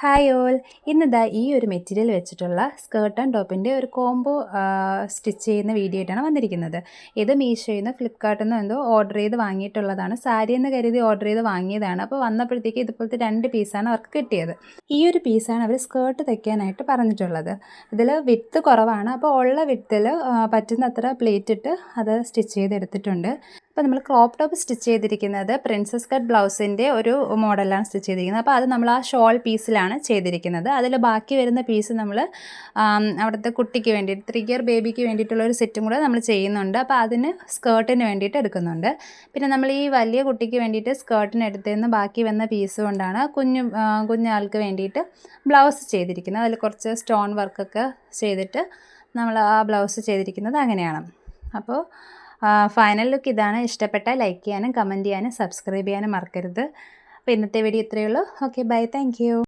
Hi all, ഇന്നിതാ ഈ ഒരു മെറ്റീരിയൽ വെച്ചിട്ടുള്ള സ്കേർട്ട് ആൻഡ് ടോപ്പിൻ്റെ ഒരു കോംബോ സ്റ്റിച്ച് ചെയ്യുന്ന വീഡിയോ ആയിട്ടാണ് വന്നിരിക്കുന്നത്. ഇത് മീഷോയിൽ നിന്ന് ഫ്ലിപ്കാർട്ടിൽ നിന്ന് എന്തോ ഓർഡർ ചെയ്ത് വാങ്ങിയിട്ടുള്ളതാണ്. സാരി എന്ന് കരുതി ഓർഡർ ചെയ്ത് വാങ്ങിയതാണ്. അപ്പോൾ വന്നപ്പോഴത്തേക്ക് ഇതുപോലത്തെ 2 പീസാണ് അവർക്ക് കിട്ടിയത്. ഈ ഒരു പീസാണ് അവർ സ്കേർട്ട് തയ്ക്കാനായിട്ട് പറഞ്ഞിട്ടുള്ളത്. ഇതിൽ വിഡ്ത്ത് കുറവാണ്. അപ്പോൾ ഉള്ള വിഡ്ത്തിൽ പറ്റുന്നത്ര പ്ലേറ്റ് ഇട്ട് അത് സ്റ്റിച്ച് ചെയ്തെടുത്തിട്ടുണ്ട്. അപ്പോൾ നമ്മൾ ക്രോപ്പ് ടോപ്പ് സ്റ്റിച്ച് ചെയ്തിരിക്കുന്നത് പ്രിൻസസ് കട്ട് ബ്ലൗസിൻ്റെ ഒരു മോഡലാണ് സ്റ്റിച്ച് ചെയ്തിരിക്കുന്നത്. അപ്പോൾ അത് നമ്മൾ ആ ഷോൾ പീസിലാണ് ചെയ്തിരിക്കുന്നത്. അതിൽ ബാക്കി വരുന്ന പീസ് നമ്മൾ അവിടുത്തെ കുട്ടിക്ക് വേണ്ടിയിട്ട് 3 ഇയർ ബേബിക്ക് വേണ്ടിയിട്ടുള്ള ഒരു സെറ്റും കൂടെ നമ്മൾ ചെയ്യുന്നുണ്ട്. അപ്പോൾ അതിന് സ്കേർട്ടിന് വേണ്ടിയിട്ട് എടുക്കുന്നുണ്ട്. പിന്നെ നമ്മൾ ഈ വലിയ കുട്ടിക്ക് വേണ്ടിയിട്ട് സ്കേർട്ടിന് എടുത്തതിന് ബാക്കി വന്ന പീസ് കൊണ്ടാണ് കുഞ്ഞാൾക്ക് വേണ്ടിയിട്ട് ബ്ലൗസ് ചെയ്തിരിക്കുന്നത്. അതിൽ കുറച്ച് സ്റ്റോൺ വർക്കൊക്കെ ചെയ്തിട്ട് നമ്മൾ ആ ബ്ലൗസ് ചെയ്തിരിക്കുന്നത് അങ്ങനെയാണ്. അപ്പോൾ ഫൈനൽ ലുക്ക് ഇതാണ്. ഇഷ്ടപ്പെട്ടാൽ ലൈക്ക് ചെയ്യാനും കമൻറ്റ് ചെയ്യാനും സബ്സ്ക്രൈബ് ചെയ്യാനും മറക്കരുത്. അപ്പോൾ ഇന്നത്തെ വീഡിയോ ഇത്രയേ ഉള്ളൂ. Okay, bye, thank U.